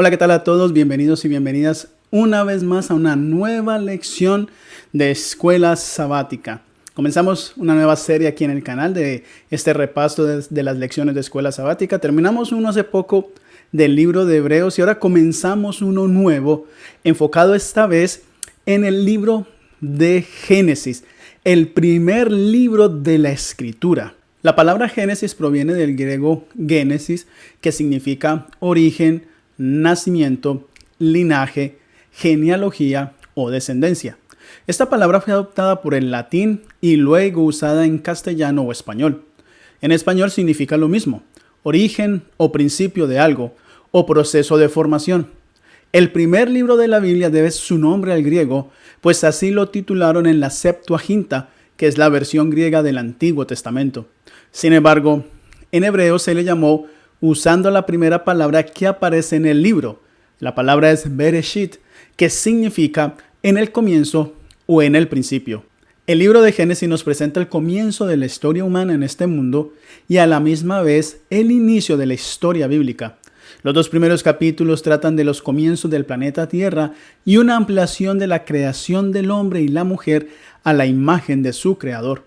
Hola, ¿qué tal a todos? Bienvenidos y bienvenidas una vez más a una nueva lección de Escuela Sabática. Comenzamos una nueva serie aquí en el canal de este repaso de las lecciones de Escuela Sabática. Terminamos uno hace poco del libro de Hebreos y ahora comenzamos uno nuevo, enfocado esta vez en el libro de Génesis, el primer libro de la Escritura. La palabra Génesis proviene del griego génesis, que significa origen, nacimiento, linaje, genealogía o descendencia. Esta palabra fue adoptada por el latín y luego usada en castellano o español. En español significa lo mismo, origen o principio de algo o proceso de formación. El primer libro de la Biblia debe su nombre al griego, pues así lo titularon en la Septuaginta, que es la versión griega del Antiguo Testamento. Sin embargo, en hebreo se le llamó usando la primera palabra que aparece en el libro. La palabra es Bereshit, que significa en el comienzo o en el principio. El libro de Génesis nos presenta el comienzo de la historia humana en este mundo y a la misma vez el inicio de la historia bíblica. Los dos primeros capítulos tratan de los comienzos del planeta Tierra y una ampliación de la creación del hombre y la mujer a la imagen de su creador.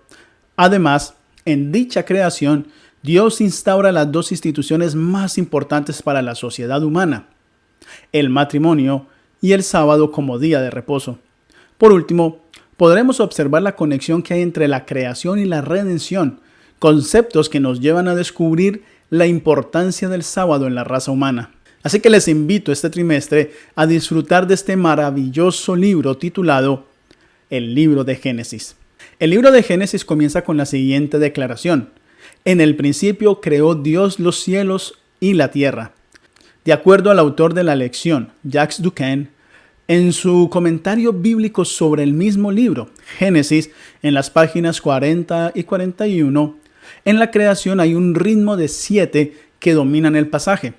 Además, en dicha creación, Dios instaura las dos instituciones más importantes para la sociedad humana, el matrimonio y el sábado como día de reposo. Por último, podremos observar la conexión que hay entre la creación y la redención, conceptos que nos llevan a descubrir la importancia del sábado en la raza humana. Así que les invito este trimestre a disfrutar de este maravilloso libro titulado El Libro de Génesis. El libro de Génesis comienza con la siguiente declaración: en el principio creó Dios los cielos y la tierra. De acuerdo al autor de la lección, Jacques Duquesne, en su comentario bíblico sobre el mismo libro, Génesis, en las páginas 40 y 41, en la creación hay un ritmo de 7 que dominan el pasaje.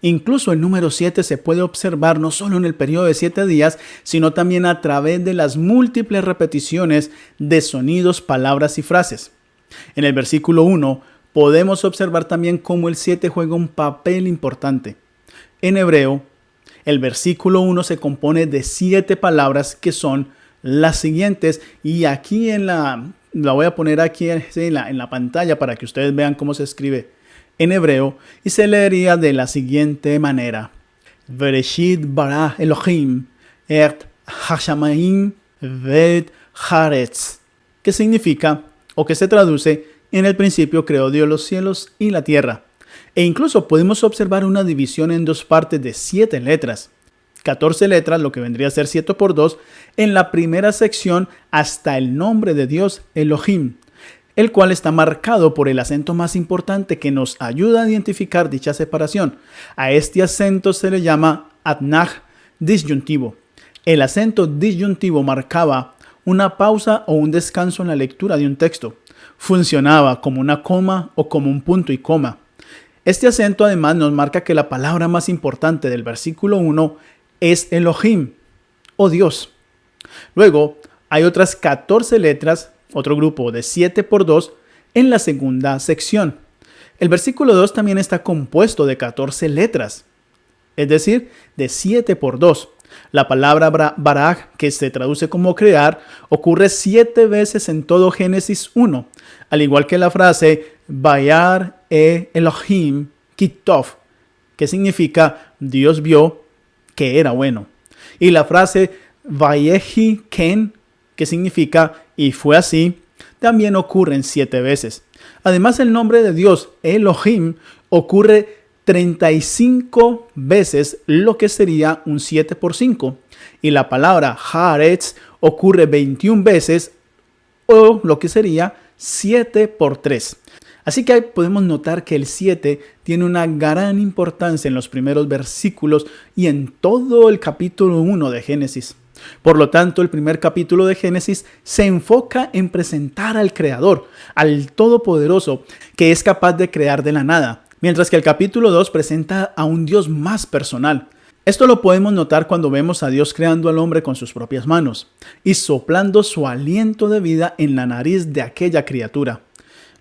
Incluso el número 7 se puede observar no solo en el periodo de 7 días, sino también a través de las múltiples repeticiones de sonidos, palabras y frases. En el versículo 1 podemos observar también cómo el 7 juega un papel importante. En hebreo, el versículo 1 se compone de 7 palabras que son las siguientes, y aquí la voy a poner aquí en la pantalla para que ustedes vean cómo se escribe en hebreo, y se leería de la siguiente manera: Bereshit bara Elohim et hashamayim vet haaretz, que significa, o que se traduce, en el principio creó Dios los cielos y la tierra. E incluso podemos observar una división en dos partes de 7 letras. 14 letras, lo que vendría a ser 7 por 2, en la primera sección hasta el nombre de Dios, Elohim, el cual está marcado por el acento más importante que nos ayuda a identificar dicha separación. A este acento se le llama Atnaj disyuntivo. El acento disyuntivo marcaba una pausa o un descanso en la lectura de un texto. Funcionaba como una coma o como un punto y coma. Este acento además nos marca que la palabra más importante del versículo 1 es Elohim, o Dios. Luego hay otras 14 letras, otro grupo de 7 por 2, en la segunda sección. El versículo 2 también está compuesto de 14 letras, es decir, de 7 por 2. La palabra baraj, que se traduce como crear, ocurre 7 veces en todo Génesis 1, al igual que la frase Vayar Elohim kitov, que significa Dios vio que era bueno. Y la frase Vayehi ken, que significa y fue así, también ocurren 7 veces. Además, el nombre de Dios, Elohim, ocurre 35 veces, lo que sería un 7 por 5. Y la palabra Haaretz ocurre 21 veces, o lo que sería 7 por 3. Así que podemos notar que el 7 tiene una gran importancia en los primeros versículos y en todo el capítulo 1 de Génesis. Por lo tanto, el primer capítulo de Génesis se enfoca en presentar al Creador, al Todopoderoso, que es capaz de crear de la nada, mientras que el capítulo 2 presenta a un Dios más personal. Esto lo podemos notar cuando vemos a Dios creando al hombre con sus propias manos y soplando su aliento de vida en la nariz de aquella criatura.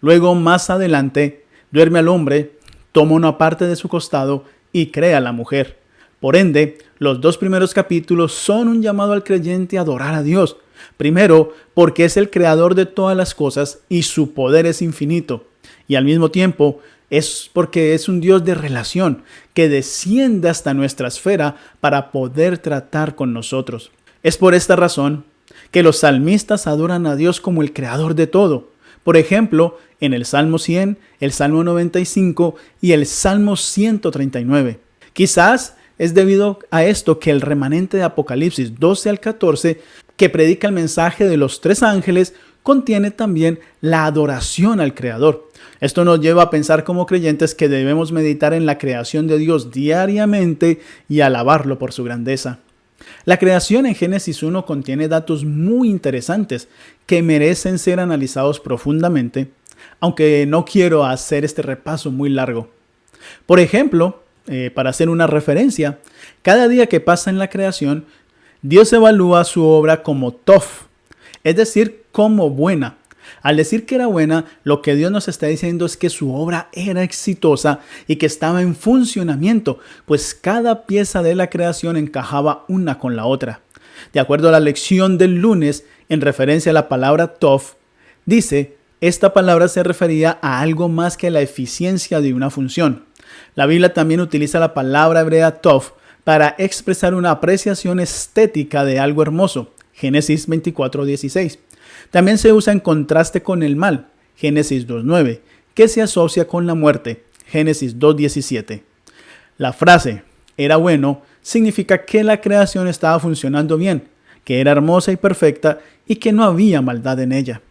Luego, más adelante, duerme al hombre, toma una parte de su costado y crea a la mujer. Por ende, los 2 primeros capítulos son un llamado al creyente a adorar a Dios. Primero, porque es el creador de todas las cosas y su poder es infinito. Y al mismo tiempo, es porque es un Dios de relación que desciende hasta nuestra esfera para poder tratar con nosotros. Es por esta razón que los salmistas adoran a Dios como el creador de todo. Por ejemplo, en el Salmo 100, el Salmo 95 y el Salmo 139. Quizás es debido a esto que el remanente de Apocalipsis 12 al 14, que predica el mensaje de los 3 ángeles, contiene también la adoración al Creador. Esto nos lleva a pensar como creyentes que debemos meditar en la creación de Dios diariamente y alabarlo por su grandeza. La creación en Génesis 1 contiene datos muy interesantes que merecen ser analizados profundamente, aunque no quiero hacer este repaso muy largo. Por ejemplo, para hacer una referencia, cada día que pasa en la creación, Dios evalúa su obra como tov, es decir, como buena. Al decir que era buena, lo que Dios nos está diciendo es que su obra era exitosa y que estaba en funcionamiento, pues cada pieza de la creación encajaba una con la otra. De acuerdo a la lección del lunes, en referencia a la palabra tov, dice, esta palabra se refería a algo más que la eficiencia de una función. La Biblia también utiliza la palabra hebrea tov para expresar una apreciación estética de algo hermoso. Génesis 24:16. También se usa en contraste con el mal. Génesis 2:9, que se asocia con la muerte. Génesis 2:17. La frase era bueno significa que la creación estaba funcionando bien, que era hermosa y perfecta y que no había maldad en ella.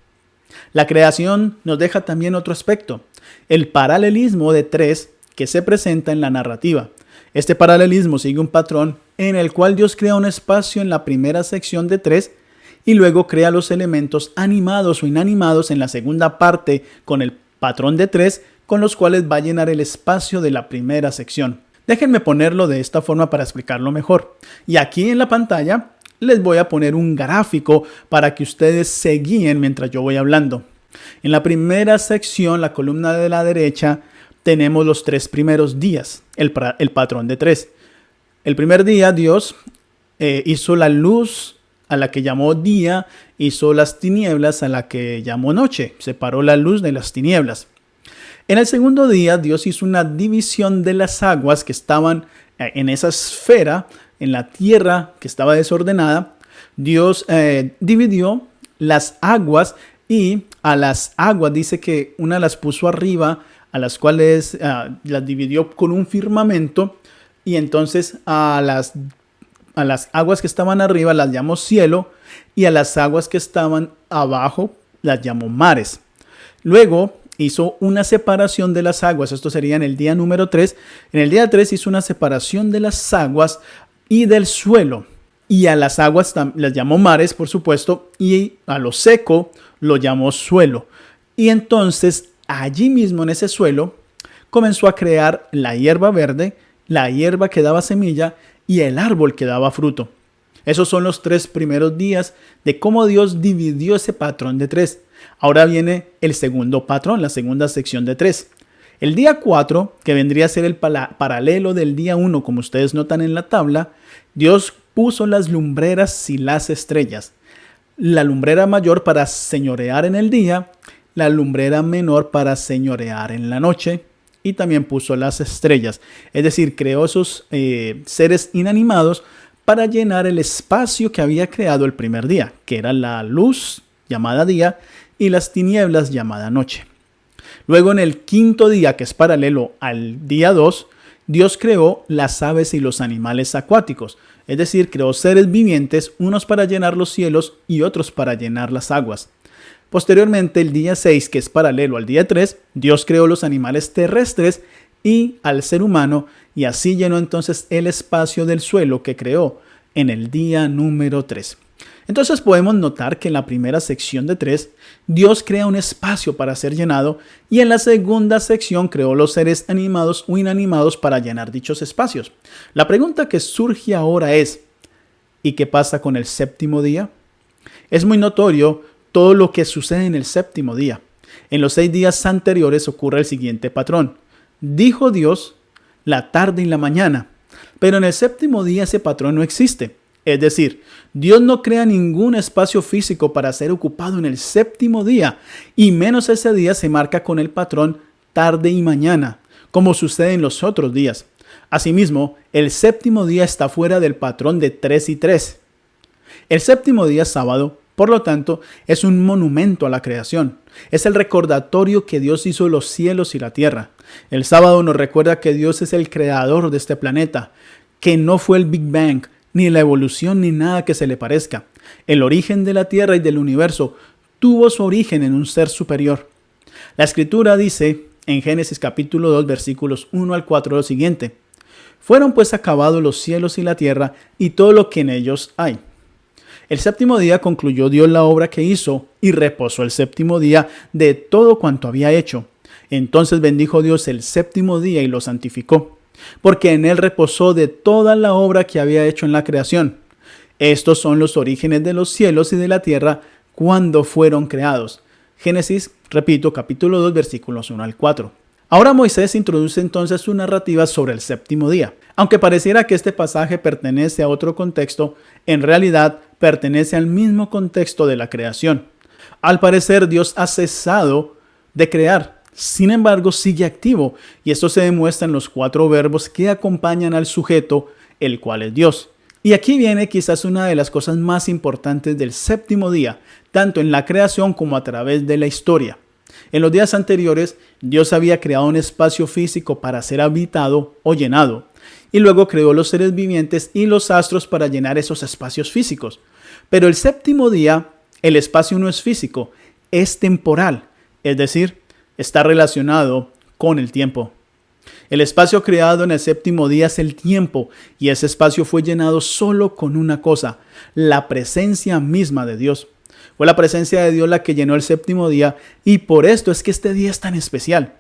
La creación nos deja también otro aspecto, el paralelismo de 3 que se presenta en la narrativa. Este paralelismo sigue un patrón en el cual Dios crea un espacio en la primera sección de 3 y luego crea los elementos animados o inanimados en la segunda parte con el patrón de 3 con los cuales va a llenar el espacio de la primera sección. Déjenme ponerlo de esta forma para explicarlo mejor. Y aquí en la pantalla les voy a poner un gráfico para que ustedes se guíen mientras yo voy hablando. En la primera sección, la columna de la derecha, tenemos los 3 primeros días, el patrón de 3. El primer día Dios hizo la luz a la que llamó día, hizo las tinieblas a la que llamó noche, separó la luz de las tinieblas. En el segundo día Dios hizo una división de las aguas que estaban en esa esfera, en la tierra que estaba desordenada. Dios dividió las aguas y a las aguas dice que una las puso arriba, a las cuales las dividió con un firmamento, y entonces a las aguas que estaban arriba las llamó cielo y a las aguas que estaban abajo las llamó mares. Luego hizo una separación de las aguas, esto sería en el día número 3. En el día 3 hizo una separación de las aguas y del suelo. Y a las aguas las llamó mares, por supuesto, y a lo seco lo llamó suelo. Y entonces allí mismo en ese suelo comenzó a crear la hierba verde, la hierba que daba semilla y el árbol que daba fruto. Esos son los 3 primeros días de cómo Dios dividió ese patrón de 3. Ahora viene el segundo patrón, la segunda sección de 3. El día 4, que vendría a ser el paralelo del día 1, como ustedes notan en la tabla, Dios puso las lumbreras y las estrellas. La lumbrera mayor para señorear en el día, la lumbrera menor para señorear en la noche, y también puso las estrellas. Es decir, creó esos seres inanimados para llenar el espacio que había creado el primer día, que era la luz llamada día y las tinieblas llamada noche. Luego en el quinto día, que es paralelo al día 2, Dios creó las aves y los animales acuáticos. Es decir, creó seres vivientes, unos para llenar los cielos y otros para llenar las aguas. Posteriormente, el día 6, que es paralelo al día 3, Dios creó los animales terrestres y al ser humano, y así llenó entonces el espacio del suelo que creó en el día número 3. Entonces podemos notar que en la primera sección de 3, Dios crea un espacio para ser llenado, y en la segunda sección creó los seres animados o inanimados para llenar dichos espacios. La pregunta que surge ahora es, ¿y qué pasa con el séptimo día? Es muy notorio todo lo que sucede en el séptimo día. En los 6 días anteriores ocurre el siguiente patrón. Dijo Dios la tarde y la mañana. Pero en el séptimo día ese patrón no existe. Es decir, Dios no crea ningún espacio físico para ser ocupado en el séptimo día, y menos ese día se marca con el patrón tarde y mañana, como sucede en los otros días. Asimismo, el séptimo día está fuera del patrón de 3 y 3. El séptimo día sábado, por lo tanto, es un monumento a la creación. Es el recordatorio que Dios hizo los cielos y la tierra. El sábado nos recuerda que Dios es el creador de este planeta, que no fue el Big Bang, ni la evolución, ni nada que se le parezca. El origen de la tierra y del universo tuvo su origen en un ser superior. La Escritura dice en Génesis capítulo 2, versículos 1 al 4 lo siguiente: fueron pues acabados los cielos y la tierra y todo lo que en ellos hay. El séptimo día concluyó Dios la obra que hizo y reposó el séptimo día de todo cuanto había hecho. Entonces bendijo Dios el séptimo día y lo santificó, porque en él reposó de toda la obra que había hecho en la creación. Estos son los orígenes de los cielos y de la tierra cuando fueron creados. Génesis, repito, capítulo 2, versículos 1 al 4. Ahora Moisés introduce entonces su narrativa sobre el séptimo día. Aunque pareciera que este pasaje pertenece a otro contexto, en realidad pertenece al mismo contexto de la creación. Al parecer, Dios ha cesado de crear. Sin embargo, sigue activo, y esto se demuestra en los 4 verbos que acompañan al sujeto, el cual es Dios. Y aquí viene quizás una de las cosas más importantes del séptimo día, tanto en la creación como a través de la historia. En los días anteriores, Dios había creado un espacio físico para ser habitado o llenado, y luego creó los seres vivientes y los astros para llenar esos espacios físicos. Pero el séptimo día, el espacio no es físico, es temporal, es decir, está relacionado con el tiempo. El espacio creado en el séptimo día es el tiempo, y ese espacio fue llenado solo con una cosa: la presencia misma de Dios. Fue la presencia de Dios la que llenó el séptimo día, y por esto es que este día es tan especial.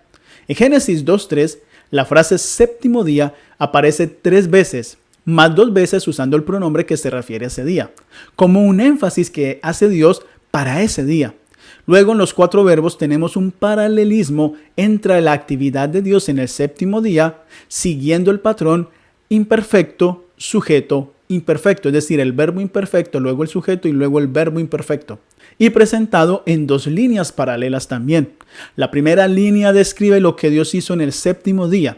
En Génesis 2:3, la frase séptimo día aparece 3 veces, más 2 veces usando el pronombre que se refiere a ese día, como un énfasis que hace Dios para ese día. Luego en los 4 verbos tenemos un paralelismo entre la actividad de Dios en el séptimo día, siguiendo el patrón imperfecto, sujeto, imperfecto, es decir, el verbo imperfecto, luego el sujeto y luego el verbo imperfecto, y presentado en 2 líneas paralelas también. La primera línea describe lo que Dios hizo en el séptimo día: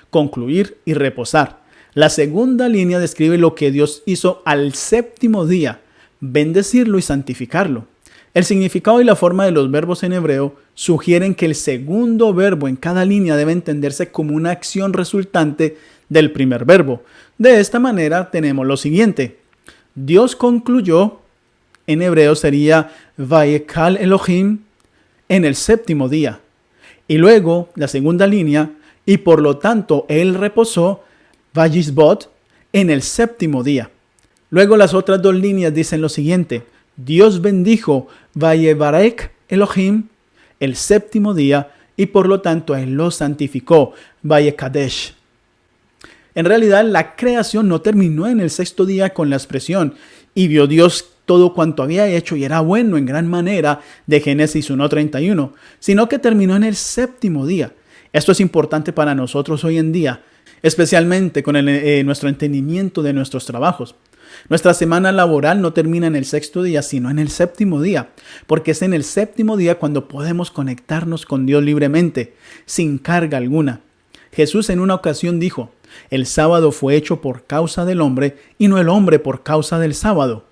concluir y reposar. La segunda línea describe lo que Dios hizo al séptimo día: bendecirlo y santificarlo. El significado y la forma de los verbos en hebreo sugieren que el segundo verbo en cada línea debe entenderse como una acción resultante del primer verbo. De esta manera tenemos lo siguiente: Dios concluyó, en hebreo sería Vayekal Elohim, en el séptimo día. Y luego la segunda línea: y por lo tanto él reposó, Vayisbot, en el séptimo día. Luego las otras 2 líneas dicen lo siguiente: Dios bendijo Vayevarek Elohim, el séptimo día, y por lo tanto él lo santificó, Vayekadesh. En realidad la creación no terminó en el sexto día con la expresión y vio Dios todo cuanto había hecho y era bueno en gran manera de Génesis 1:31, sino que terminó en el séptimo día. Esto es importante para nosotros hoy en día, especialmente con nuestro entendimiento de nuestros trabajos. Nuestra semana laboral no termina en el sexto día, sino en el séptimo día, porque es en el séptimo día cuando podemos conectarnos con Dios libremente, sin carga alguna. Jesús en una ocasión dijo: el sábado fue hecho por causa del hombre y no el hombre por causa del sábado.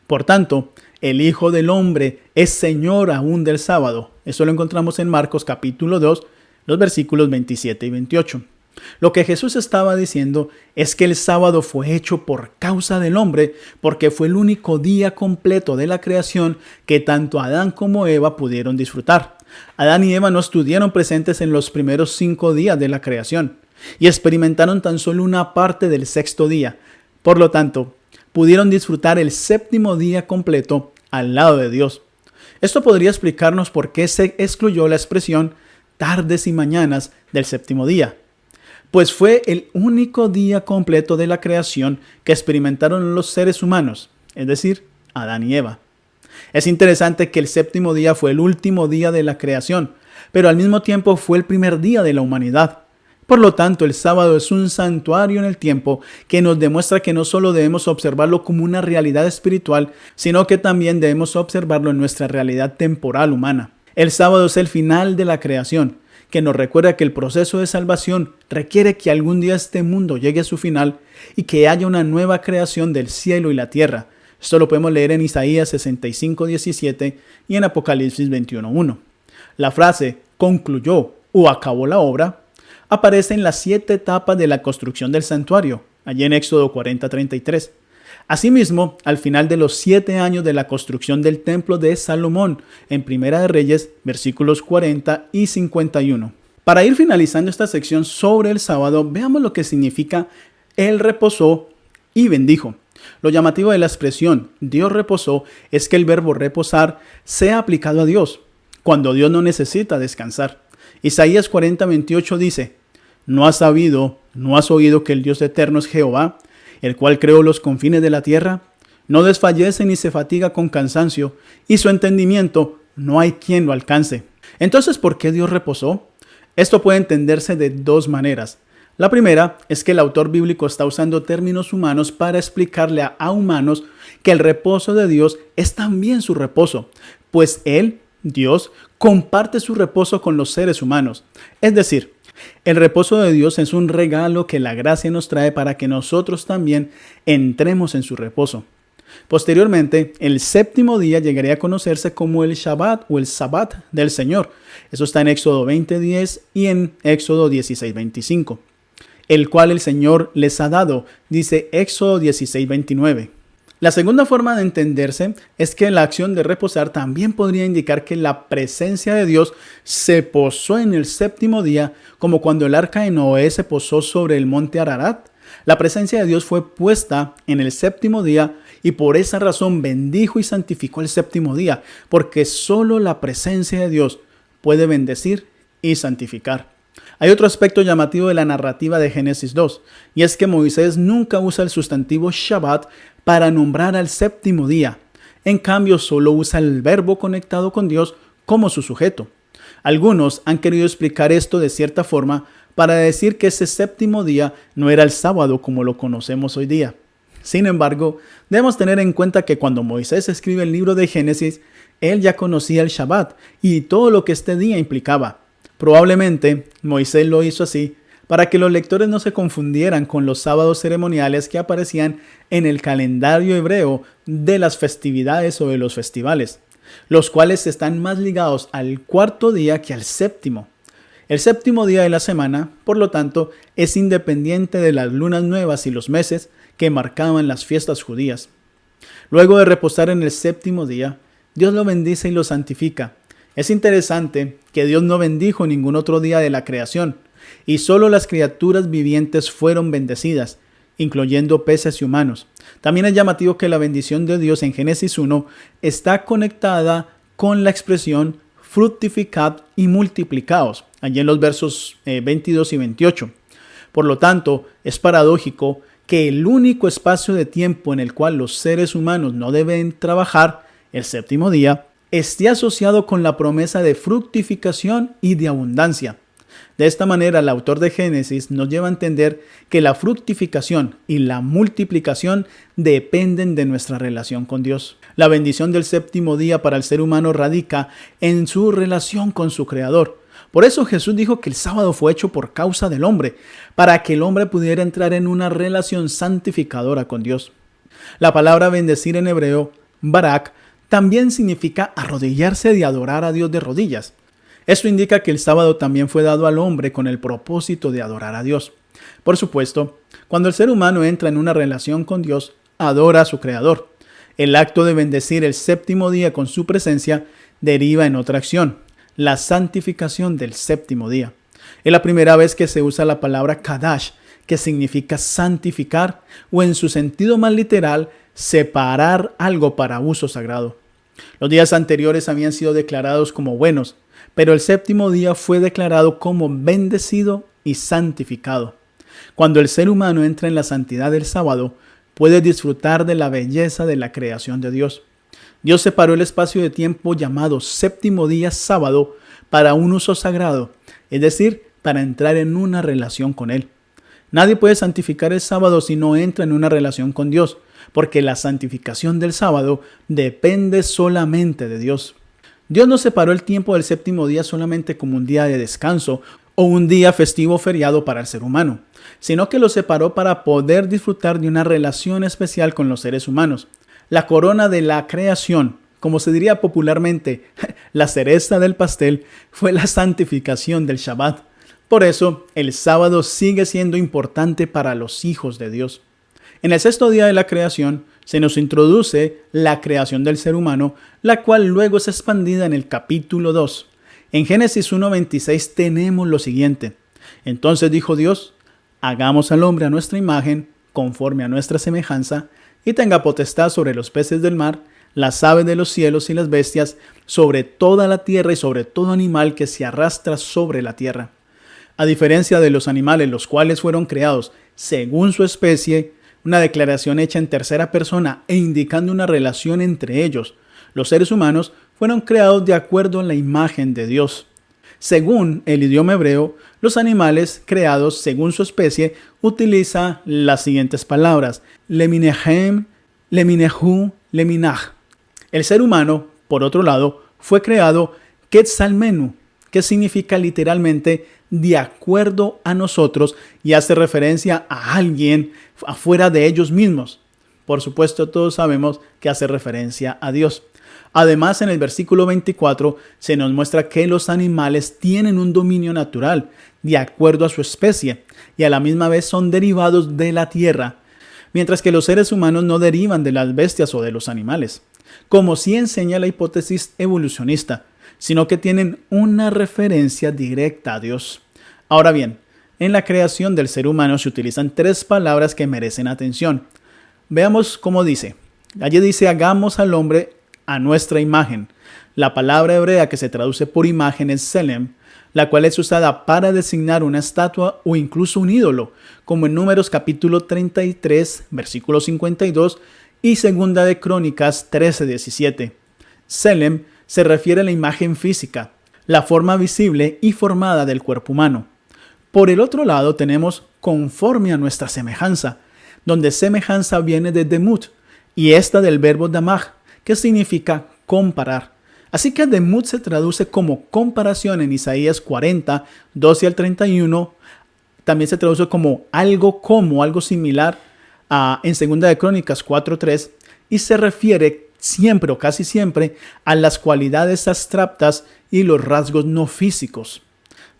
Por tanto, el Hijo del Hombre es Señor aún del sábado. Eso lo encontramos en Marcos capítulo 2, los versículos 27 y 28. Lo que Jesús estaba diciendo es que el sábado fue hecho por causa del hombre, porque fue el único día completo de la creación que tanto Adán como Eva pudieron disfrutar. Adán y Eva no estuvieron presentes en los primeros 5 días de la creación y experimentaron tan solo una parte del sexto día. Por lo tanto, pudieron disfrutar el séptimo día completo al lado de Dios. Esto podría explicarnos por qué se excluyó la expresión tardes y mañanas del séptimo día, pues fue el único día completo de la creación que experimentaron los seres humanos, es decir, Adán y Eva. Es interesante que el séptimo día fue el último día de la creación, pero al mismo tiempo fue el primer día de la humanidad. Por lo tanto, el sábado es un santuario en el tiempo que nos demuestra que no solo debemos observarlo como una realidad espiritual, sino que también debemos observarlo en nuestra realidad temporal humana. El sábado es el final de la creación, que nos recuerda que el proceso de salvación requiere que algún día este mundo llegue a su final y que haya una nueva creación del cielo y la tierra. Esto lo podemos leer en Isaías 65:17 y en Apocalipsis 21:1. La frase concluyó o acabó la obra aparece en las 7 etapas de la construcción del santuario, allí en Éxodo 40:33. Asimismo, al final de los 7 años de la construcción del templo de Salomón, en Primera de Reyes, versículos 40 y 51. Para ir finalizando esta sección sobre el sábado, veamos lo que significa Él reposó y bendijo. Lo llamativo de la expresión Dios reposó es que el verbo reposar sea aplicado a Dios, cuando Dios no necesita descansar. Isaías 40:28 dice: ¿No has sabido, no has oído que el Dios eterno es Jehová, el cual creó los confines de la tierra? No desfallece ni se fatiga con cansancio, y su entendimiento no hay quien lo alcance. Entonces, ¿por qué Dios reposó? Esto puede entenderse de 2 maneras. La primera es que el autor bíblico está usando términos humanos para explicarle a humanos que el reposo de Dios es también su reposo, pues Él, Dios, comparte su reposo con los seres humanos. Es decir, el reposo de Dios es un regalo que la gracia nos trae para que nosotros también entremos en su reposo. Posteriormente, el 7º día llegaría a conocerse como el Shabbat o el Sabbat del Señor. Eso está en Éxodo 20:10 y en Éxodo 16:25. El cual el Señor les ha dado, dice Éxodo 16:29. La segunda forma de entenderse es que la acción de reposar también podría indicar que la presencia de Dios se posó en el 7º día, como cuando el arca de Noé se posó sobre el monte Ararat. La presencia de Dios fue puesta en el 7º día y por esa razón bendijo y santificó el 7º día, porque solo la presencia de Dios puede bendecir y santificar. Hay otro aspecto llamativo de la narrativa de Génesis 2, y es que Moisés nunca usa el sustantivo Shabbat para nombrar al 7º día. En cambio, solo usa el verbo conectado con Dios como su sujeto. Algunos han querido explicar esto de cierta forma para decir que ese 7º día no era el sábado como lo conocemos hoy día. Sin embargo, debemos tener en cuenta que cuando Moisés escribe el libro de Génesis, él ya conocía el Shabbat y todo lo que este día implicaba. Probablemente Moisés lo hizo así para que los lectores no se confundieran con los sábados ceremoniales que aparecían en el calendario hebreo de las festividades o de los festivales, los cuales están más ligados al 4º día que al 7º. El 7º día de la semana, por lo tanto, es independiente de las lunas nuevas y los meses que marcaban las fiestas judías. Luego de reposar en el 7º día, Dios lo bendice y lo santifica. Es interesante que Dios no bendijo ningún otro día de la creación, y solo las criaturas vivientes fueron bendecidas, incluyendo peces y humanos. También es llamativo que la bendición de Dios en Génesis 1 está conectada con la expresión fructificad y multiplicaos, allí en los versos 22 y 28. Por lo tanto, es paradójico que el único espacio de tiempo en el cual los seres humanos no deben trabajar, el 7º día, esté asociado con la promesa de fructificación y de abundancia. De esta manera, el autor de Génesis nos lleva a entender que la fructificación y la multiplicación dependen de nuestra relación con Dios. La bendición del 7º día para el ser humano radica en su relación con su Creador. Por eso Jesús dijo que el sábado fue hecho por causa del hombre, para que el hombre pudiera entrar en una relación santificadora con Dios. La palabra bendecir en hebreo, barak, también significa arrodillarse y adorar a Dios de rodillas. Esto indica que el sábado también fue dado al hombre con el propósito de adorar a Dios. Por supuesto, cuando el ser humano entra en una relación con Dios, adora a su Creador. El acto de bendecir el 7º día con su presencia deriva en otra acción, la santificación del 7º día. Es la primera vez que se usa la palabra kadash, que significa santificar, o en su sentido más literal, separar algo para uso sagrado. Los días anteriores habían sido declarados como buenos, pero el 7º día fue declarado como bendecido y santificado. Cuando el ser humano entra en la santidad del sábado, puede disfrutar de la belleza de la creación de Dios. Dios separó el espacio de tiempo llamado 7º día sábado para un uso sagrado, es decir, para entrar en una relación con Él. Nadie puede santificar el sábado si no entra en una relación con Dios, porque la santificación del sábado depende solamente de Dios. Dios no separó el tiempo del séptimo día solamente como un día de descanso o un día festivo o feriado para el ser humano, sino que lo separó para poder disfrutar de una relación especial con los seres humanos. La corona de la creación, como se diría popularmente, la cereza del pastel, fue la santificación del Shabbat. Por eso, el sábado sigue siendo importante para los hijos de Dios. En el sexto día de la creación, se nos introduce la creación del ser humano, la cual luego es expandida en el capítulo 2. En Génesis 1:26 tenemos lo siguiente. Entonces dijo Dios, hagamos al hombre a nuestra imagen, conforme a nuestra semejanza, y tenga potestad sobre los peces del mar, las aves de los cielos y las bestias, sobre toda la tierra y sobre todo animal que se arrastra sobre la tierra. A diferencia de los animales, los cuales fueron creados según su especie, una declaración hecha en tercera persona e indicando una relación entre ellos, los seres humanos fueron creados de acuerdo a la imagen de Dios. Según el idioma hebreo, los animales creados según su especie utiliza las siguientes palabras: leminehem, leminehu, leminach. El ser humano, por otro lado, fue creado quetzalmenu, que significa literalmente de acuerdo a nosotros y hace referencia a alguien afuera de ellos mismos. Por supuesto, todos sabemos que hace referencia a Dios. Además, en el versículo 24 se nos muestra que los animales tienen un dominio natural de acuerdo a su especie y a la misma vez son derivados de la tierra, mientras que los seres humanos no derivan de las bestias o de los animales, como sí enseña la hipótesis evolucionista, sino que tienen una referencia directa a Dios. Ahora bien, en la creación del ser humano se utilizan tres palabras que merecen atención. Veamos cómo dice. Allí dice, hagamos al hombre a nuestra imagen. La palabra hebrea que se traduce por imagen es selem, la cual es usada para designar una estatua o incluso un ídolo, como en Números capítulo 33, versículo 52 y Segunda de Crónicas 13:17. Selem se refiere a la imagen física, la forma visible y formada del cuerpo humano. Por el otro lado tenemos conforme a nuestra semejanza, donde semejanza viene de demut y esta del verbo damaj, que significa comparar. Así que demut se traduce como comparación en Isaías 40, 12 al 31. También se traduce como algo similar en Segunda de Crónicas 4:3 y se refiere siempre o casi siempre a las cualidades abstractas y los rasgos no físicos.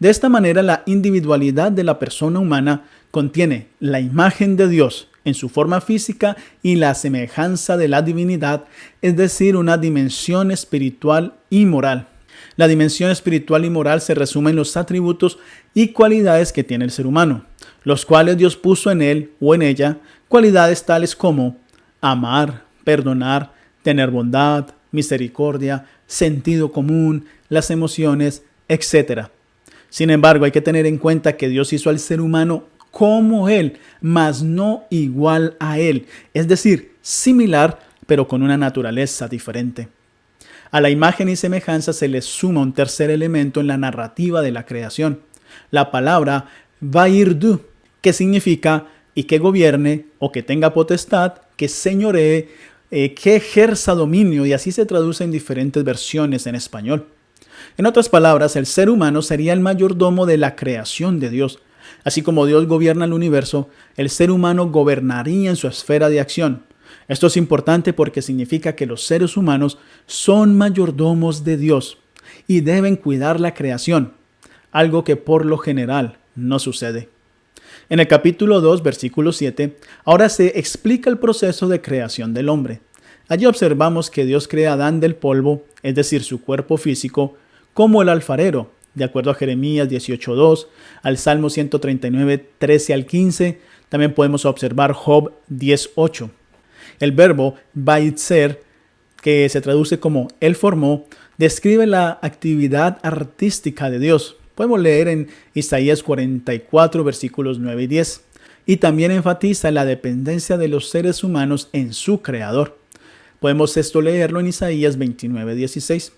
De esta manera, la individualidad de la persona humana contiene la imagen de Dios en su forma física y la semejanza de la divinidad, es decir, una dimensión espiritual y moral. La dimensión espiritual y moral se resume en los atributos y cualidades que tiene el ser humano, los cuales Dios puso en él o en ella, cualidades tales como amar, perdonar, tener bondad, misericordia, sentido común, las emociones, etc. Sin embargo, hay que tener en cuenta que Dios hizo al ser humano como Él, mas no igual a Él, es decir, similar, pero con una naturaleza diferente. A la imagen y semejanza se le suma un tercer elemento en la narrativa de la creación, la palabra Vayirdu, que significa y que gobierne o que tenga potestad, que señoree, que ejerza dominio, y así se traduce en diferentes versiones en español. En otras palabras, el ser humano sería el mayordomo de la creación de Dios. Así como Dios gobierna el universo, el ser humano gobernaría en su esfera de acción. Esto es importante porque significa que los seres humanos son mayordomos de Dios y deben cuidar la creación, algo que por lo general no sucede. En el capítulo 2, versículo 7, ahora se explica el proceso de creación del hombre. Allí observamos que Dios crea a Adán del polvo, es decir, su cuerpo físico, como el alfarero, de acuerdo a Jeremías 18:2, al Salmo 139, 13 al 15, también podemos observar Job 10:8. El verbo Baitzer, que se traduce como Él formó, describe la actividad artística de Dios. Podemos leer en Isaías 44, versículos 9 y 10. Y también enfatiza la dependencia de los seres humanos en su Creador. Podemos esto leerlo en Isaías 29:16.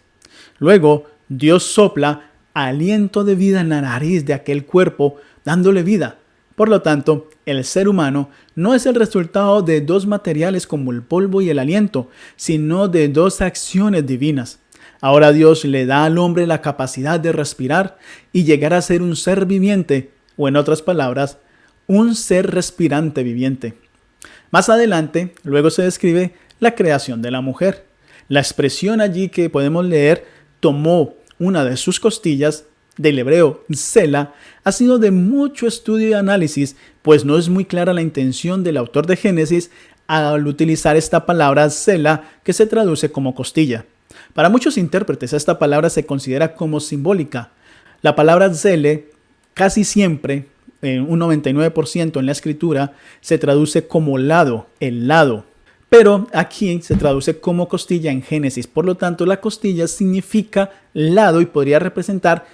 Luego, Dios sopla aliento de vida en la nariz de aquel cuerpo, dándole vida. Por lo tanto, el ser humano no es el resultado de dos materiales como el polvo y el aliento, sino de dos acciones divinas. Ahora Dios le da al hombre la capacidad de respirar y llegar a ser un ser viviente, o en otras palabras, un ser respirante viviente. Más adelante, luego se describe la creación de la mujer. La expresión allí que podemos leer, tomó una de sus costillas, del hebreo sela, ha sido de mucho estudio y análisis, pues no es muy clara la intención del autor de Génesis al utilizar esta palabra sela, que se traduce como costilla. Para muchos intérpretes esta palabra se considera como simbólica. La palabra zele casi siempre, en un 99% en la escritura, se traduce como lado, el lado. Pero aquí se traduce como costilla en Génesis. Por lo tanto, la costilla significa lado y podría representar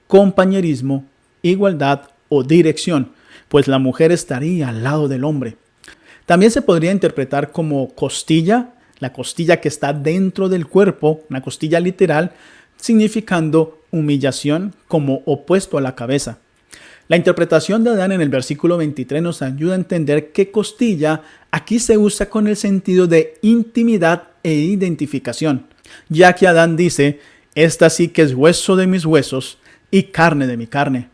compañerismo, igualdad o dirección, pues la mujer estaría al lado del hombre. También se podría interpretar como costilla, la costilla que está dentro del cuerpo, una costilla literal, significando humillación como opuesto a la cabeza. La interpretación de Adán en el versículo 23 nos ayuda a entender que costilla aquí se usa con el sentido de intimidad e identificación, ya que Adán dice, esta sí que es hueso de mis huesos y carne de mi carne.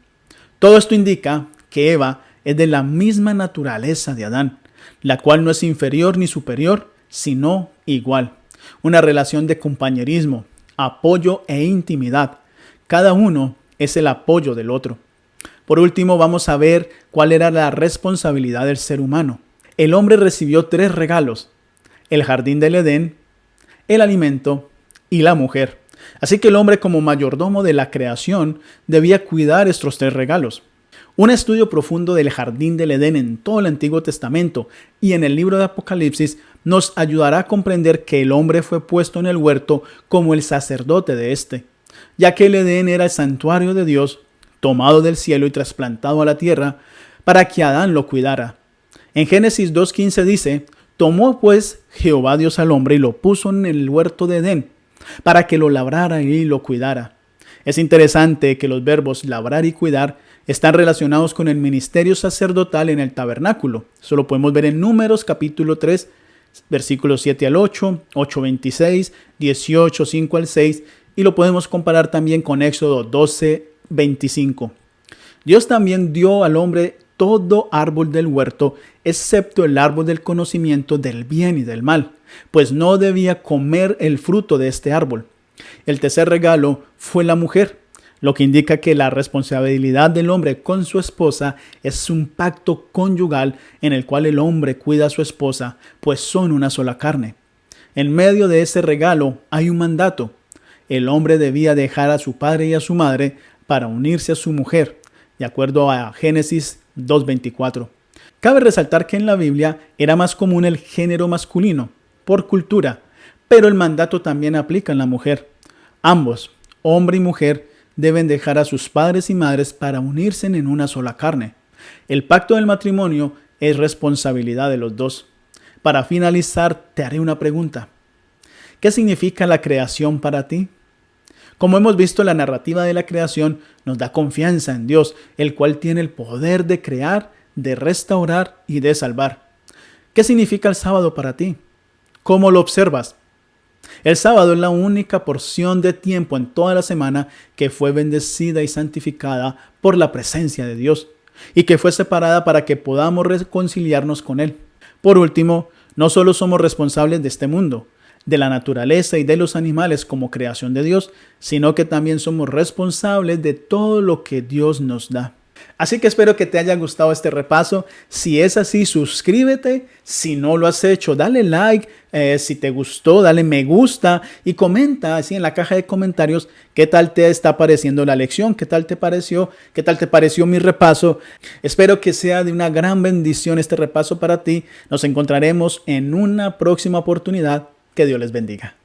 Todo esto indica que Eva es de la misma naturaleza de Adán, la cual no es inferior ni superior, sino igual. Una relación de compañerismo, apoyo e intimidad. Cada uno es el apoyo del otro. Por último, vamos a ver cuál era la responsabilidad del ser humano. El hombre recibió 3 regalos: el jardín del Edén, el alimento y la mujer. Así que el hombre, como mayordomo de la creación, debía cuidar estos 3 regalos. Un estudio profundo del jardín del Edén en todo el Antiguo Testamento y en el libro de Apocalipsis nos ayudará a comprender que el hombre fue puesto en el huerto como el sacerdote de este, ya que el Edén era el santuario de Dios, tomado del cielo y trasplantado a la tierra, para que Adán lo cuidara. En Génesis 2:15 dice, tomó pues Jehová Dios al hombre y lo puso en el huerto de Edén, para que lo labrara y lo cuidara. Es interesante que los verbos labrar y cuidar están relacionados con el ministerio sacerdotal en el tabernáculo. Eso lo podemos ver en Números capítulo 3, versículos 7 al 8, 8:26, 18, 5 al 6, y lo podemos comparar también con Éxodo 12:25. Dios también dio al hombre todo árbol del huerto, excepto el árbol del conocimiento del bien y del mal, pues no debía comer el fruto de este árbol. El tercer regalo fue la mujer, lo que indica que la responsabilidad del hombre con su esposa es un pacto conyugal en el cual el hombre cuida a su esposa, pues son una sola carne. En medio de ese regalo hay un mandato. El hombre debía dejar a su padre y a su madre para unirse a su mujer, de acuerdo a Génesis 2:24. Cabe resaltar que en la Biblia era más común el género masculino, por cultura, pero el mandato también aplica en la mujer. Ambos, hombre y mujer, deben dejar a sus padres y madres para unirse en una sola carne. El pacto del matrimonio es responsabilidad de los dos. Para finalizar, te haré una pregunta. ¿Qué significa la creación para ti? Como hemos visto, la narrativa de la creación nos da confianza en Dios, el cual tiene el poder de crear, de restaurar y de salvar. ¿Qué significa el sábado para ti? ¿Cómo lo observas? El sábado es la única porción de tiempo en toda la semana que fue bendecida y santificada por la presencia de Dios y que fue separada para que podamos reconciliarnos con Él. Por último, no solo somos responsables de este mundo, de la naturaleza y de los animales como creación de Dios, sino que también somos responsables de todo lo que Dios nos da. Así que espero que te haya gustado este repaso. Si es así, suscríbete. Si no lo has hecho, dale like. Si te gustó, dale me gusta y comenta así en la caja de comentarios qué tal te está pareciendo la lección, qué tal te pareció mi repaso. Espero que sea de una gran bendición este repaso para ti. Nos encontraremos en una próxima oportunidad. Que Dios les bendiga.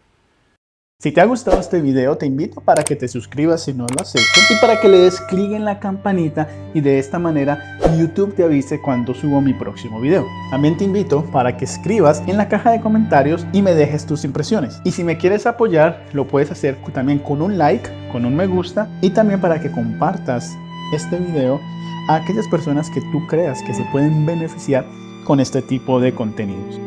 Si te ha gustado este video, te invito para que te suscribas si no lo has hecho y para que le des clic en la campanita y de esta manera y YouTube te avise cuando subo mi próximo video. También te invito para que escribas en la caja de comentarios y me dejes tus impresiones. Y si me quieres apoyar, lo puedes hacer también con un like, con un me gusta y también para que compartas este video a aquellas personas que tú creas que se pueden beneficiar con este tipo de contenidos.